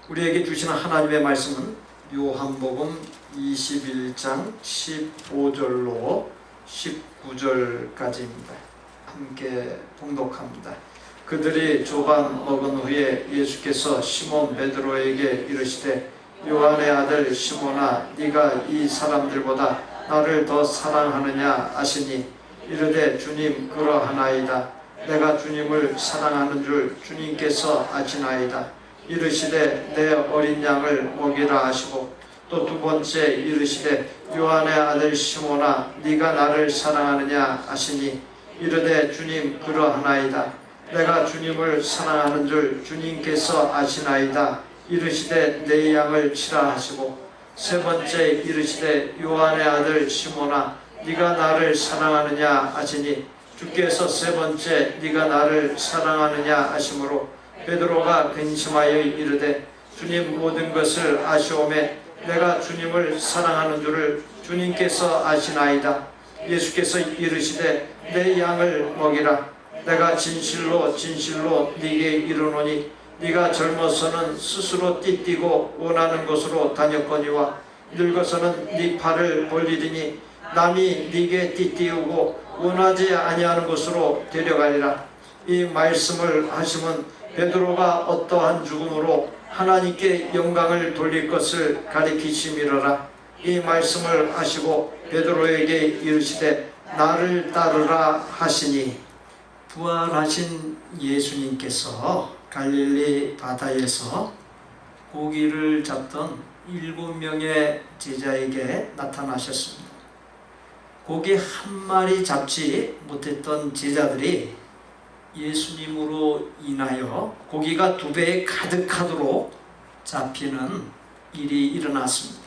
우리에게 주시는 하나님의 말씀은 요한복음 21장 15절로 19절까지입니다. 함께 봉독합니다. 그들이 조반 먹은 후에 예수께서 시몬 베드로에게 이르시되 요한의 아들 시몬아, 네가 이 사람들보다 나를 더 사랑하느냐 하시니 이르되 주님 그러하나이다. 내가 주님을 사랑하는 줄 주님께서 아시나이다. 이르시되 내 어린 양을 먹이라 하시고 또 두 번째 이르시되 요한의 아들 시몬아, 네가 나를 사랑하느냐 하시니 이르되 주님 그러하나이다. 내가 주님을 사랑하는 줄 주님께서 아시나이다. 이르시되 내 양을 치라 하시고 세 번째 이르시되 요한의 아들 시몬아, 네가 나를 사랑하느냐 하시니 주께서 세 번째 네가 나를 사랑하느냐 하시므로 베드로가 근심하여 이르되 주님 모든 것을 아시오매 내가 주님을 사랑하는 줄을 주님께서 아시나이다. 예수께서 이르시되 내 양을 먹이라. 내가 진실로 진실로 네게 이르노니 네가 젊어서는 스스로 띠띠고 원하는 곳으로 다녔거니와 늙어서는 네 팔을 벌리리니 남이 네게 띠띠우고 원하지 아니하는 곳으로 데려가리라. 이 말씀을 하시면 베드로가 어떠한 죽음으로 하나님께 영광을 돌릴 것을 가리키심이로라. 이 말씀을 하시고 베드로에게 이르시되 나를 따르라 하시니 부활하신 예수님께서 갈릴리 바다에서 고기를 잡던 7명의 제자에게 나타나셨습니다. 고기 한 마리 잡지 못했던 제자들이 예수님으로 인하여 고기가 2배 가득하도록 잡히는 일이 일어났습니다.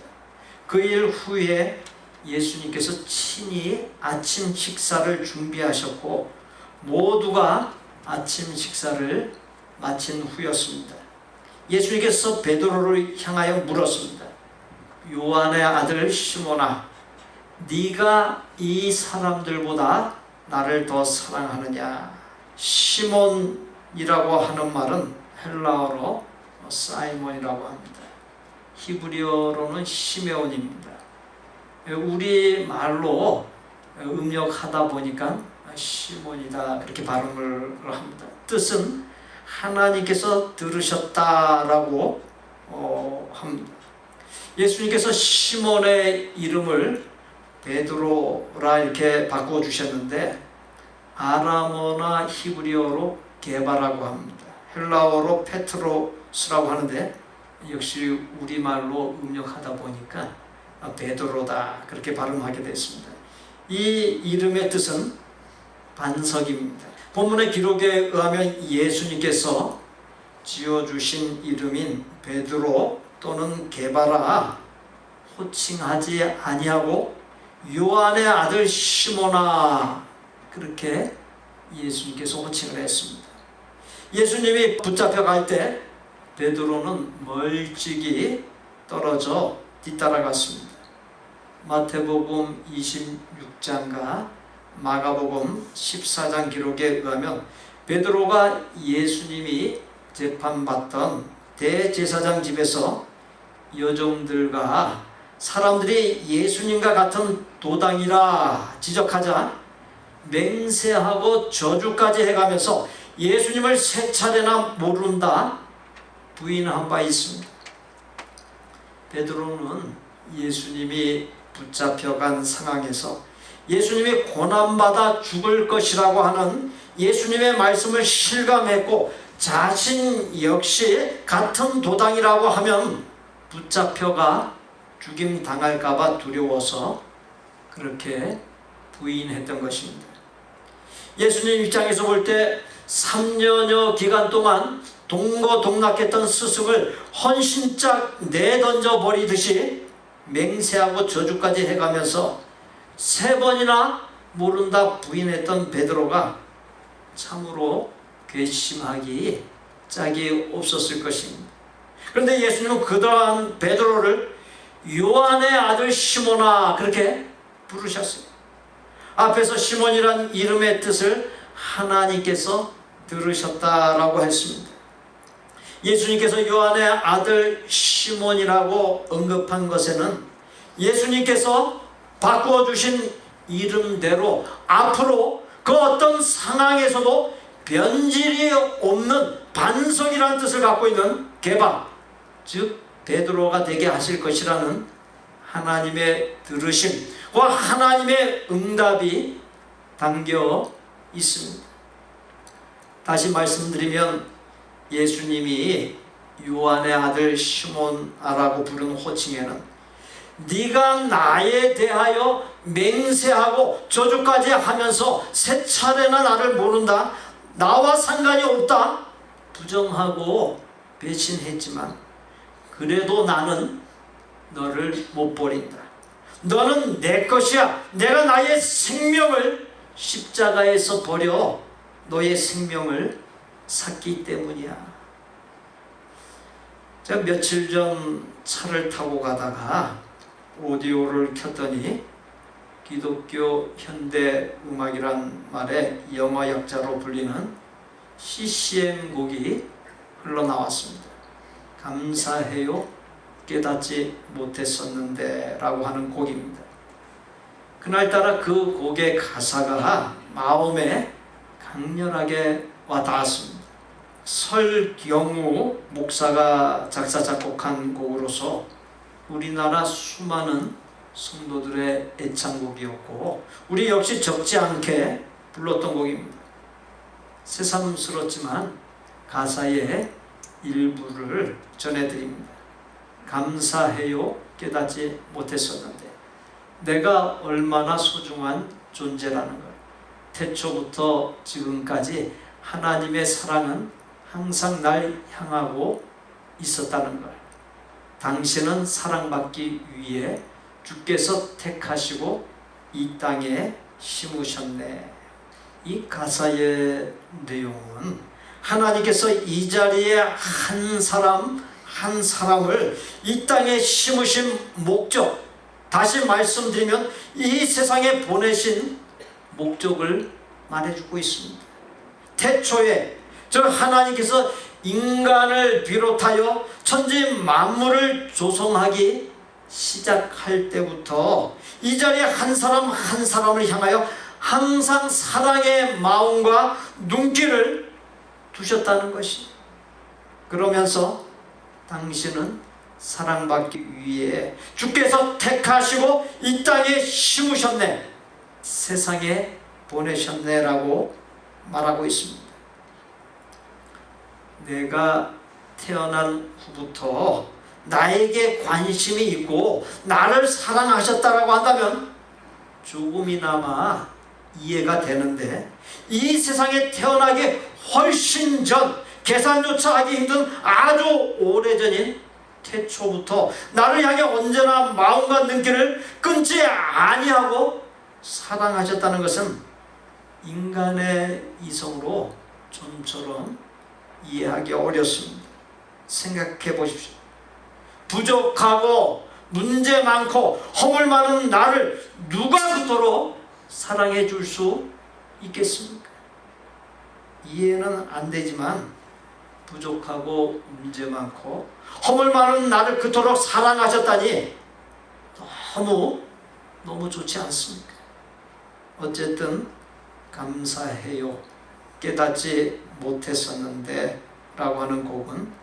그 일 후에 예수님께서 친히 아침 식사를 준비하셨고 모두가 아침 식사를 마친 후였습니다. 예수님께서 베드로를 향하여 물었습니다. 요한의 아들 시몬아, 네가 이 사람들보다 나를 더 사랑하느냐? 시몬이라고 하는 말은 헬라어로 사이몬이라고 합니다. 히브리어로는 시메온입니다. 우리 말로 음력하다 보니까 시몬이다 그렇게 발음을 합니다. 뜻은 하나님께서 들으셨다라고 합니다. 예수님께서 시몬의 이름을 베드로라 이렇게 바꿔주셨는데 아람어나 히브리어로 게바라고 합니다. 헬라어로 페트로스라고 하는데 역시 우리말로 음력하다 보니까 베드로다 그렇게 발음하게 됐습니다. 이 이름의 뜻은 반석입니다. 본문의 기록에 의하면 예수님께서 지어주신 이름인 베드로 또는 게바라 호칭하지 아니하고 요한의 아들 시몬아 그렇게 예수님께서 호칭을 했습니다. 예수님이 붙잡혀 갈 때 베드로는 멀찍이 떨어져 뒤따라갔습니다. 마태복음 26장과 마가복음 14장 기록에 의하면 베드로가 예수님이 재판받던 대제사장 집에서 여종들과 사람들이 예수님과 같은 도당이라 지적하자 맹세하고 저주까지 해가면서 예수님을 3차례나 모른다 부인한 바 있습니다. 베드로는 예수님이 붙잡혀간 상황에서 예수님이 고난받아 죽을 것이라고 하는 예수님의 말씀을 실감했고 자신 역시 같은 도당이라고 하면 붙잡혀가 죽임 당할까봐 두려워서 그렇게 부인했던 것입니다. 예수님 입장에서 볼 때 3년여 기간 동안 동거동락했던 스승을 헌신짝 내던져 버리듯이 맹세하고 저주까지 해가면서 3번이나 모른다 부인했던 베드로가 참으로 괘씸하기 짝이 없었을 것입니다. 그런데 예수님은 그러한 베드로를 요한의 아들 시몬아 그렇게 부르셨어요. 앞에서 시몬이란 이름의 뜻을 하나님께서 들으셨다라고 했습니다. 예수님께서 요한의 아들 시몬이라고 언급한 것에는 예수님께서 바꾸어 주신 이름대로 앞으로 그 어떤 상황에서도 변질이 없는 반석이라는 뜻을 갖고 있는 게바, 즉 베드로가 되게 하실 것이라는 하나님의 들으심과 하나님의 응답이 담겨 있습니다. 다시 말씀드리면 예수님이 요한의 아들 시몬아라고 부른 호칭에는 네가 나에 대하여 맹세하고 저주까지 하면서 세 차례나 나를 모른다, 나와 상관이 없다 부정하고 배신했지만 그래도 나는 너를 못 버린다. 너는 내 것이야. 내가 나의 생명을 십자가에서 버려 너의 생명을 샀기 때문이야. 제가 며칠 전 차를 타고 가다가 오디오를 켰더니 기독교 현대 음악이란 말에 영어 약자로 불리는 CCM 곡이 흘러나왔습니다. 감사해요 깨닫지 못했었는데 라고 하는 곡입니다. 그날따라 그 곡의 가사가 마음에 강렬하게 와닿았습니다. 설경우 목사가 작사 작곡한 곡으로서 우리나라 수많은 성도들의 애창곡이었고 우리 역시 적지 않게 불렀던 곡입니다. 새삼스럽지만 가사의 일부를 전해드립니다. 감사해요 깨닫지 못했었는데 내가 얼마나 소중한 존재라는 걸, 태초부터 지금까지 하나님의 사랑은 항상 날 향하고 있었다는 걸, 당신은 사랑받기 위해 주께서 택하시고 이 땅에 심으셨네. 이 가사의 내용은 하나님께서 이 자리에 한 사람 한 사람을 이 땅에 심으신 목적, 다시 말씀드리면 이 세상에 보내신 목적을 말해주고 있습니다. 태초에 저 하나님께서 인간을 비롯하여 천지 만물을 조성하기 시작할 때부터 이 자리에 한 사람 한 사람을 향하여 항상 사랑의 마음과 눈길을 두셨다는 것이, 그러면서 당신은 사랑받기 위해 주께서 택하시고 이 땅에 심으셨네, 세상에 보내셨네 라고 말하고 있습니다. 내가 태어난 후부터 나에게 관심이 있고 나를 사랑하셨다라고 한다면 조금이나마 이해가 되는데, 이 세상에 태어나기 훨씬 전, 계산조차 하기 힘든 아주 오래전인 태초부터 나를 향해 언제나 마음과 눈길을 끊지 아니하고 사랑하셨다는 것은 인간의 이성으로 좀처럼 이해하기 어렵습니다. 생각해 보십시오. 부족하고 문제 많고 허물 많은 나를 누가 그토록 사랑해 줄 수 있겠습니까? 이해는 안 되지만 부족하고 문제 많고 허물 많은 나를 그토록 사랑하셨다니 너무 좋지 않습니까? 어쨌든 감사해요 깨닫지 못했었는데 라고 하는 곡은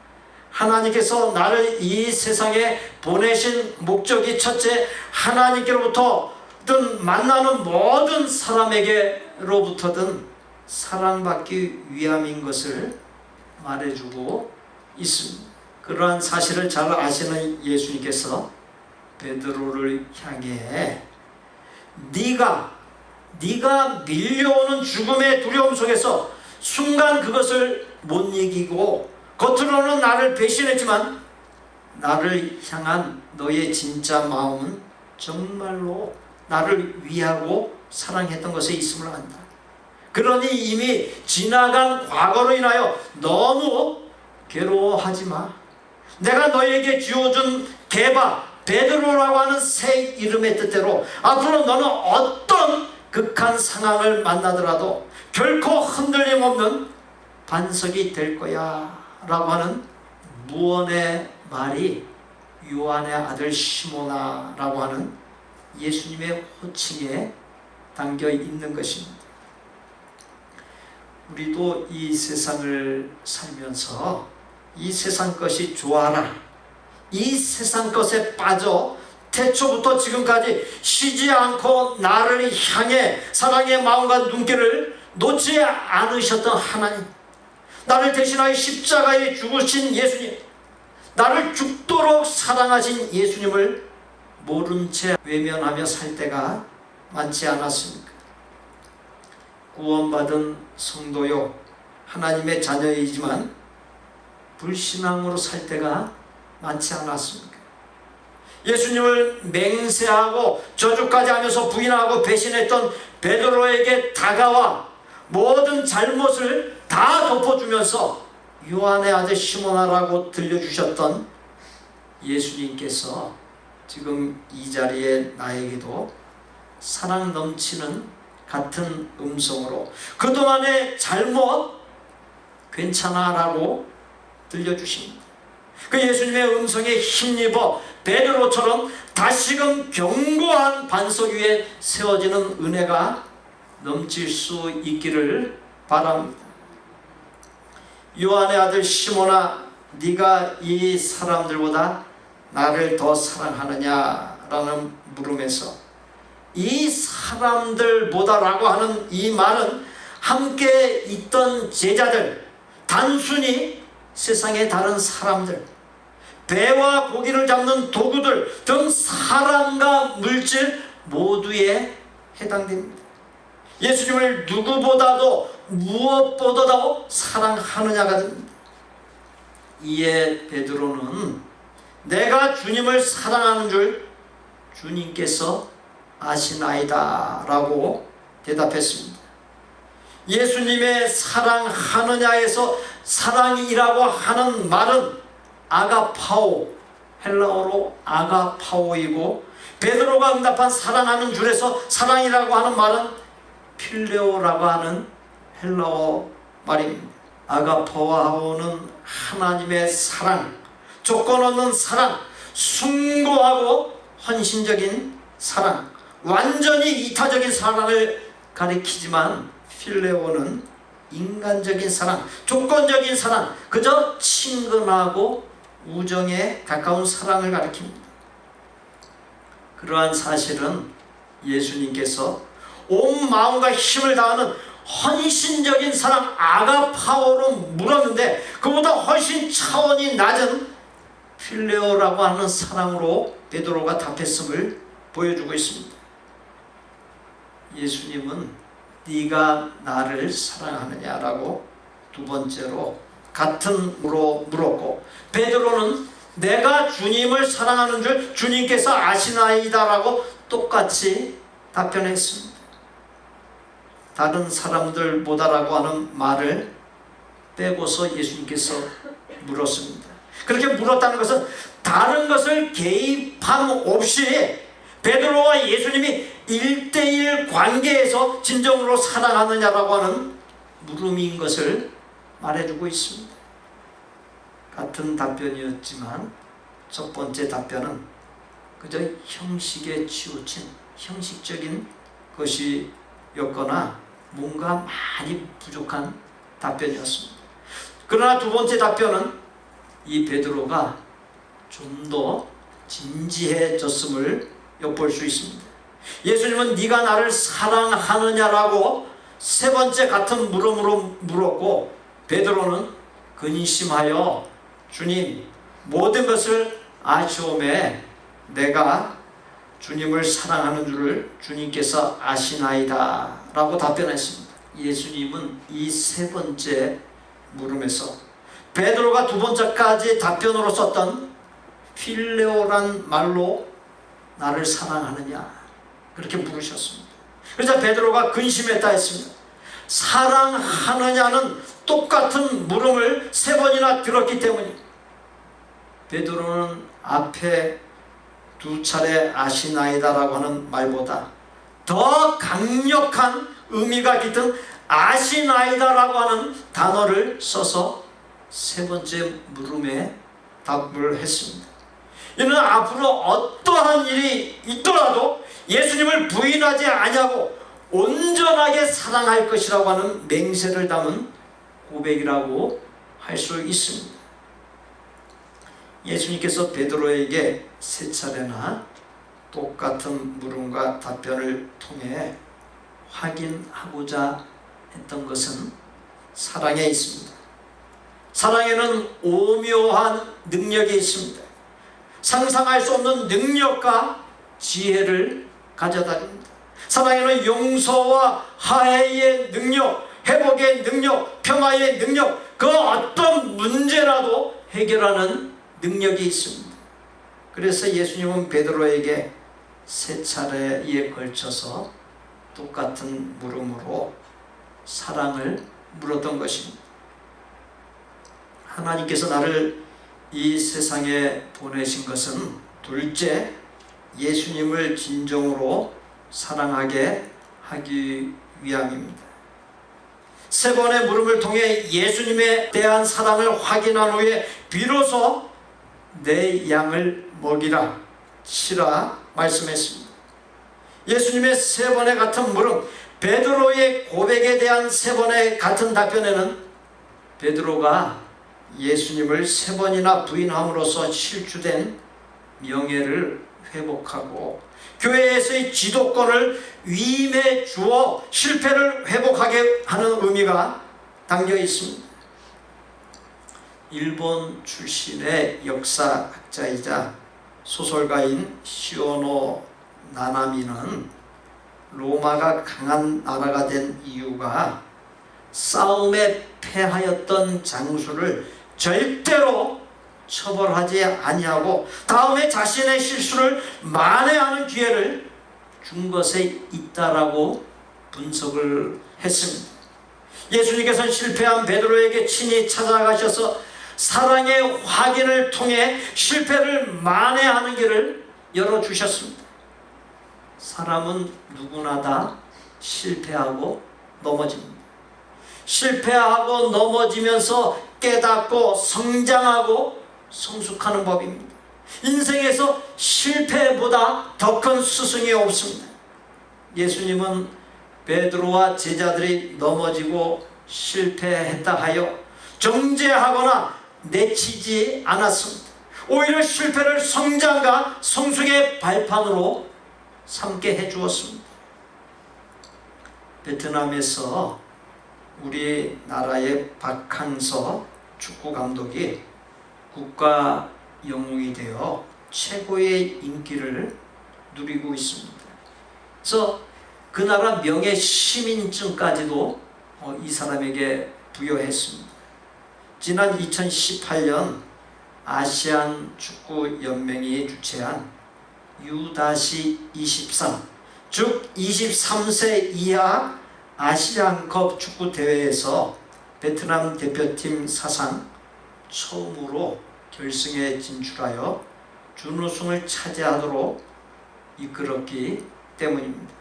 하나님께서 나를 이 세상에 보내신 목적이 첫째, 하나님께로부터든 만나는 모든 사람에게로부터든 사랑받기 위함인 것을 말해주고 있습니다. 그러한 사실을 잘 아시는 예수님께서 베드로를 향해 네가 밀려오는 죽음의 두려움 속에서 순간 그것을 못 이기고 겉으로는 나를 배신했지만 나를 향한 너의 진짜 마음은 정말로 나를 위하고 사랑했던 것에 있음을 안다. 그러니 이미 지나간 과거로 인하여 너무 괴로워하지 마. 내가 너에게 지어준 게바, 베드로라고 하는 새 이름의 뜻대로 앞으로 너는 어떤 극한 상황을 만나더라도 결코 흔들림 없는 반석이 될 거야 라고 하는 무언의 말이 요한의 아들 시모나라고 하는 예수님의 호칭에 담겨 있는 것입니다. 우리도 이 세상을 살면서 이 세상 것이 좋아라, 이 세상 것에 빠져 태초부터 지금까지 쉬지 않고 나를 향해 사랑의 마음과 눈길을 놓지 않으셨던 하나님, 나를 대신하여 십자가에 죽으신 예수님, 나를 죽도록 사랑하신 예수님을 모른 채 외면하며 살 때가 많지 않았습니까? 구원받은 성도요, 하나님의 자녀이지만 불신앙으로 살 때가 많지 않았습니까? 예수님을 맹세하고 저주까지 하면서 부인하고 배신했던 베드로에게 다가와 모든 잘못을 다 덮어주면서 요한의 아들 시모나라고 들려주셨던 예수님께서 지금 이 자리에 나에게도 사랑 넘치는 같은 음성으로 그동안의 잘못 괜찮아 라고 들려주십니다. 그 예수님의 음성에 힘입어 베드로처럼 다시금 견고한 반석 위에 세워지는 은혜가 넘칠 수 있기를 바랍니다. 요한의 아들 시모나, 네가 이 사람들보다 나를 더 사랑하느냐라는 물음에서 이 사람들보다라고 하는 이 말은 함께 있던 제자들, 단순히 세상의 다른 사람들, 배와 고기를 잡는 도구들 등 사람과 물질 모두에 해당됩니다. 예수님을 누구보다도 무엇보다도 사랑하느냐가 됩니다. 이에 베드로는 내가 주님을 사랑하는 줄 주님께서 아시나이다 라고 대답했습니다. 예수님의 사랑하느냐에서 사랑이라고 하는 말은 아가파오, 헬라어로 아가파오이고, 베드로가 응답한 사랑하는 줄에서 사랑이라고 하는 말은 필레오라고 하는 헬라어 말입니다. 아가파오는 하나님의 사랑, 조건 없는 사랑, 숭고하고 헌신적인 사랑, 완전히 이타적인 사랑을 가리키지만 필레오는 인간적인 사랑, 조건적인 사랑, 그저 친근하고 우정에 가까운 사랑을 가리킵니다. 그러한 사실은 예수님께서 온 마음과 힘을 다하는 헌신적인 사랑 아가파오로 물었는데 그보다 훨씬 차원이 낮은 필레오라고 하는 사랑으로 베드로가 답했음을 보여주고 있습니다. 예수님은 네가 나를 사랑하느냐라고 두 번째로 같은 으로 물었고, 베드로는 내가 주님을 사랑하는 줄 주님께서 아시나이다라고 똑같이 답변했습니다. 다른 사람들보다라고 하는 말을 빼고서 예수님께서 물었습니다. 그렇게 물었다는 것은 다른 것을 개입함 없이 베드로와 예수님이 1:1 관계에서 진정으로 사랑하느냐라고 하는 물음인 것을 말해주고 있습니다. 같은 답변이었지만 첫 번째 답변은 그저 형식에 치우친 형식적인 것이었거나 뭔가 많이 부족한 답변이었습니다. 그러나 두 번째 답변은 이 베드로가 좀 더 진지해졌음을 엿볼 수 있습니다. 예수님은 네가 나를 사랑하느냐라고 세 번째 같은 물음으로 물었고, 베드로는 근심하여 주님, 모든 것을 아시오매 내가 주님을 사랑하는 줄을 주님께서 아시나이다 라고 답변했습니다. 예수님은 이 세 번째 물음에서 베드로가 두 번째까지 답변으로 썼던 필레오란 말로 나를 사랑하느냐 그렇게 물으셨습니다. 그래서 베드로가 근심했다 했습니다. 사랑하느냐는 똑같은 물음을 세 번이나 들었기 때문입니다. 베드로는 앞에 두 차례 아시나이다라고 하는 말보다 더 강력한 의미가 깃든 아시나이다라고 하는 단어를 써서 세 번째 물음에 답을 했습니다. 이는 앞으로 어떠한 일이 있더라도 예수님을 부인하지 아니하고 온전하게 사랑할 것이라고 하는 맹세를 담은 고백이라고 할 수 있습니다. 예수님께서 베드로에게 세 차례나 똑같은 물음과 답변을 통해 확인하고자 했던 것은 사랑에 있습니다. 사랑에는 오묘한 능력이 있습니다. 상상할 수 없는 능력과 지혜를 가져다 줍니다. 사랑에는 용서와 화해의 능력, 회복의 능력, 평화의 능력, 그 어떤 문제라도 해결하는 능력이 있습니다. 그래서 예수님은 베드로에게 세 차례에 걸쳐서 똑같은 물음으로 사랑을 물었던 것입니다. 하나님께서 나를 이 세상에 보내신 것은 둘째, 예수님을 진정으로 사랑하게 하기 위함입니다. 세 번의 물음을 통해 예수님에 대한 사랑을 확인한 후에 비로소 내 양을 먹이라 치라 말씀했습니다. 예수님의 세 번의 같은 물음, 베드로의 고백에 대한 세 번의 같은 답변에는 베드로가 예수님을 세 번이나 부인함으로써 실추된 명예를 회복하고 교회에서의 지도권을 위임해 주어 실패를 회복하게 하는 의미가 담겨 있습니다. 일본 출신의 역사학자이자 소설가인 시오노 나나미는 로마가 강한 나라가 된 이유가 싸움에 패하였던 장수를 절대로 처벌하지 아니하고 다음에 자신의 실수를 만회하는 기회를 준 것에 있다라고 분석을 했습니다. 예수님께서는 실패한 베드로에게 친히 찾아가셔서 사랑의 확인을 통해 실패를 만회하는 길을 열어주셨습니다. 사람은 누구나 다 실패하고 넘어집니다. 실패하고 넘어지면서 깨닫고 성장하고 성숙하는 법입니다. 인생에서 실패보다 더 큰 스승이 없습니다. 예수님은 베드로와 제자들이 넘어지고 실패했다 하여 정죄하거나 내치지 않았습니다. 오히려 실패를 성장과 성숙의 발판으로 삼게 해주었습니다. 베트남에서 우리나라의 박항서 축구 감독이 국가 영웅이 되어 최고의 인기를 누리고 있습니다. 그래서 그 나라 명예 시민증까지도 이 사람에게 부여했습니다. 지난 2018년 아시안 축구 연맹이 주최한 U-23, 즉 23세 이하 아시안컵 축구 대회에서 베트남 대표팀 사상 처음으로 결승에 진출하여 준우승을 차지하도록 이끌었기 때문입니다.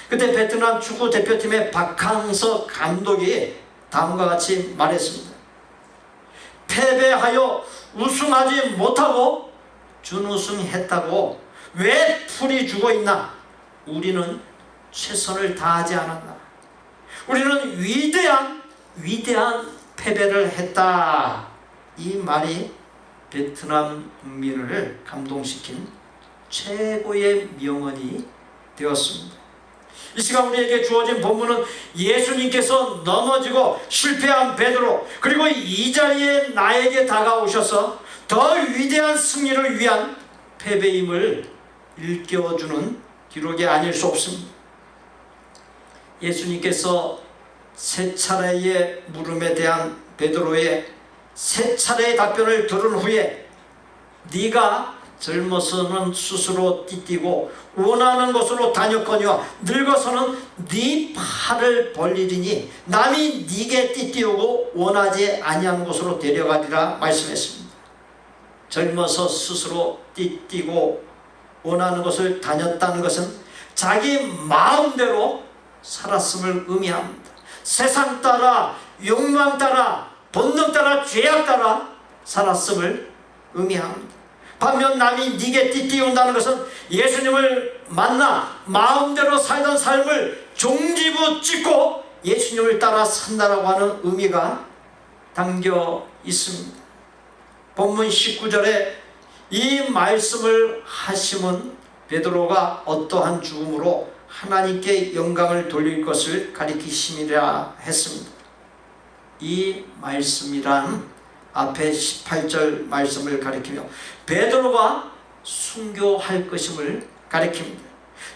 그때 베트남 축구 대표팀의 박항서 감독이 다음과 같이 말했습니다. 패배하여 우승하지 못하고 준우승했다고 왜 풀이 주고 있나? 우리는 최선을 다하지 않았나? 우리는 위대한 패배를 했다. 이 말이 베트남 국민을 감동시킨 최고의 명언이 되었습니다. 이 시간 우리에게 주어진 본문은 예수님께서 넘어지고 실패한 베드로 그리고 이 자리에 나에게 다가오셔서 더 위대한 승리를 위한 패배임을 일깨워주는 기록이 아닐 수 없습니다. 예수님께서 세 차례의 물음에 대한 베드로의 세 차례의 답변을 들은 후에 네가 젊어서는 스스로 띠띠고 원하는 곳으로 다녔거니와 늙어서는 네 팔을 벌리리니 남이 네게 띠띠우고 원하지 아니한 곳으로 데려가리라 말씀했습니다. 젊어서 스스로 띠띠고 원하는 곳을 다녔다는 것은 자기 마음대로 살았음을 의미합니다. 세상 따라 욕망 따라 본능 따라 죄악 따라 살았음을 의미합니다. 반면 남이 네게 띠띠운다는 것은 예수님을 만나 마음대로 살던 삶을 종지부 찍고 예수님을 따라 산다라고 하는 의미가 담겨 있습니다. 본문 19절에 이 말씀을 하심은 베드로가 어떠한 죽음으로 하나님께 영광을 돌릴 것을 가리키심이라 했습니다. 이 말씀이란 앞에 18절 말씀을 가리키며 베드로가 순교할 것임을 가리킵니다.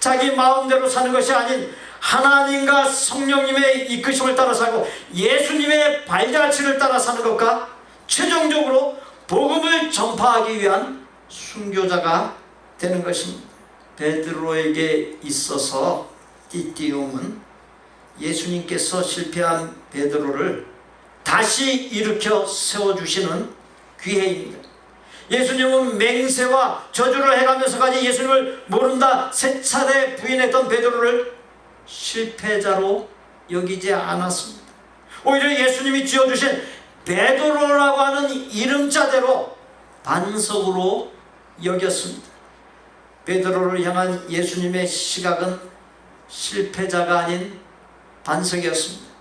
자기 마음대로 사는 것이 아닌 하나님과 성령님의 이끄심을 따라 살고 예수님의 발자취를 따라 사는 것과 최종적으로 복음을 전파하기 위한 순교자가 되는 것입니다. 베드로에게 있어서 띠띠움은 예수님께서 실패한 베드로를 다시 일으켜 세워주시는 기회입니다. 예수님은 맹세와 저주를 해가면서까지 예수님을 모른다 세 차례 부인했던 베드로를 실패자로 여기지 않았습니다. 오히려 예수님이 지어주신 베드로라고 하는 이름자대로 반석으로 여겼습니다. 베드로를 향한 예수님의 시각은 실패자가 아닌 반석이었습니다.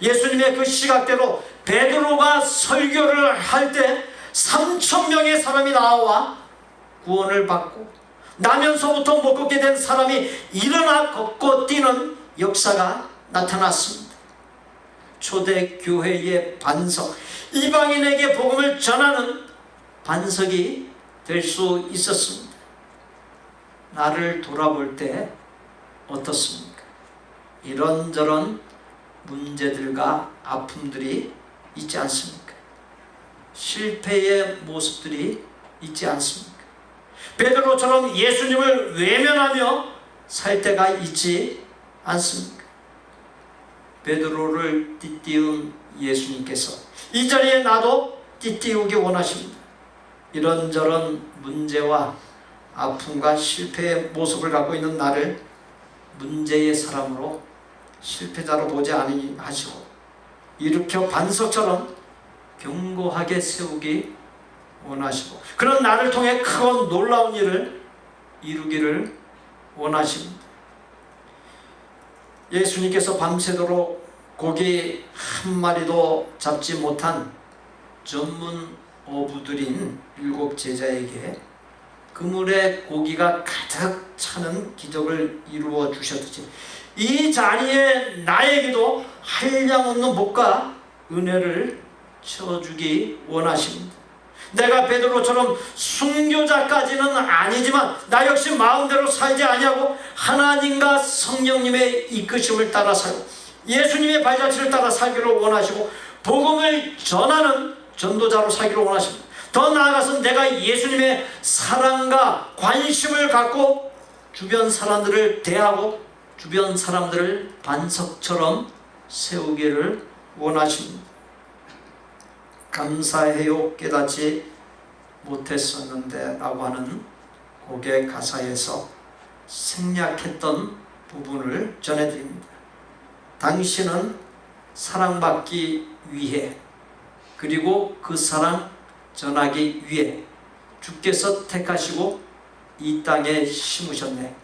예수님의 그 시각대로 베드로가 설교를 할 때 3,000명의 사람이 나와 구원을 받고 나면서부터 못 걷게 된 사람이 일어나 걷고 뛰는 역사가 나타났습니다. 초대교회의 반석, 이방인에게 복음을 전하는 반석이 될 수 있었습니다. 나를 돌아볼 때 어떻습니까? 이런저런 문제들과 아픔들이 있지 않습니까? 실패의 모습들이 있지 않습니까? 베드로처럼 예수님을 외면하며 살 때가 있지 않습니까? 베드로를 띠띠운 예수님께서 이 자리에 나도 띠띠우기 원하십니다. 이런저런 문제와 아픔과 실패의 모습을 갖고 있는 나를 문제의 사람으로 실패자로 보지 아니하시고 일으켜 반석처럼 견고하게 세우기 원하시고 그런 나를 통해 크고 놀라운 일을 이루기를 원하십니다. 예수님께서 밤새도록 고기 한 마리도 잡지 못한 전문 어부들인 7 제자에게 그물에 고기가 가득 차는 기적을 이루어 주셨듯이 이 자리에 나에게도 한량없는 복과 은혜를 채워주기 원하십니다. 내가 베드로처럼 순교자까지는 아니지만 나 역시 마음대로 살지 아니하고 하나님과 성령님의 이끄심을 따라 살고 예수님의 발자취를 따라 살기를 원하시고 복음을 전하는 전도자로 살기를 원하십니다. 더 나아가서 내가 예수님의 사랑과 관심을 갖고 주변 사람들을 대하고 주변 사람들을 반석처럼 세우기를 원하십니다. 감사해요 깨닫지 못했었는데 라고 하는 곡의 가사에서 생략했던 부분을 전해드립니다. 당신은 사랑받기 위해 그리고 그 사랑 전하기 위해 주께서 택하시고 이 땅에 심으셨네.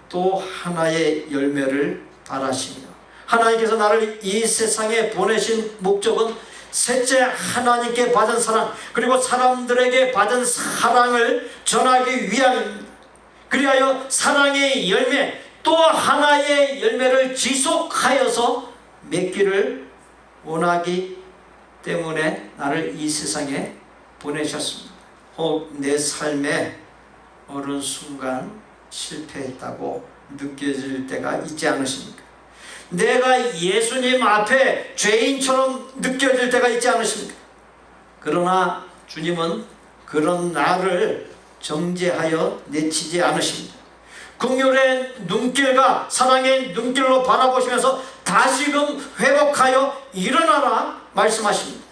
또 하나의 열매를 바라시며 하나님께서 나를 이 세상에 보내신 목적은 셋째 하나님께 받은 사랑 그리고 사람들에게 받은 사랑을 전하기 위함입니다. 그리하여 사랑의 열매 또 하나의 열매를 지속하여서 맺기를 원하기 때문에 나를 이 세상에 보내셨습니다. 혹 내 삶에 어느 순간 실패했다고 느껴질 때가 있지 않으십니까? 내가 예수님 앞에 죄인처럼 느껴질 때가 있지 않으십니까? 그러나 주님은 그런 나를 정죄하여 내치지 않으십니다. 긍휼의 눈길과 사랑의 눈길로 바라보시면서 다시금 회복하여 일어나라 말씀하십니다.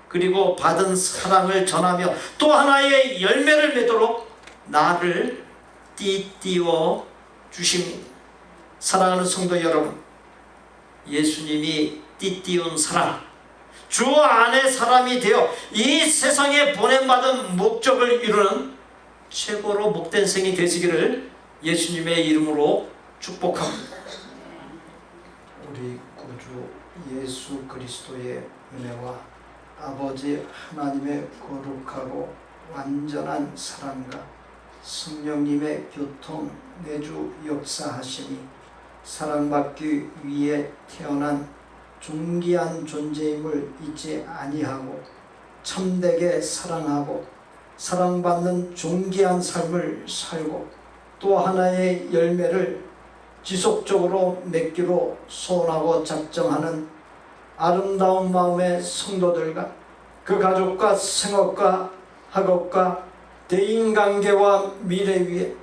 그리고 받은 사랑을 전하며 또 하나의 열매를 맺도록 나를 띠띠워 주십니다. 사랑하는 성도 여러분, 예수님이 띠띠운 사랑, 주 안에 사람이 되어 이 세상에 보냄받은 목적을 이루는 최고로 복된 생이 되시기를 예수님의 이름으로 축복합니다. 우리 구주 예수 그리스도의 은혜와 아버지 하나님의 거룩하고 완전한 사랑과 성령님의 교통 내주 역사하심이 사랑받기 위해 태어난 존귀한 존재임을 잊지 아니하고 참되게 사랑하고 사랑받는 존귀한 삶을 살고 또 하나의 열매를 지속적으로 맺기로 소원하고 작정하는 아름다운 마음의 성도들과 그 가족과 생업과 학업과 대인관계와 미래 위에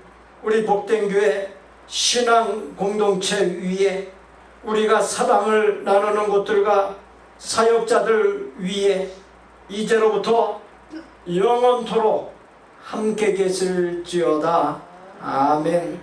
우리 복된 교회 신앙 공동체 위에 우리가 사랑을 나누는 곳들과 사역자들 위에 이제로부터 영원토록 함께 계실지어다. 아멘.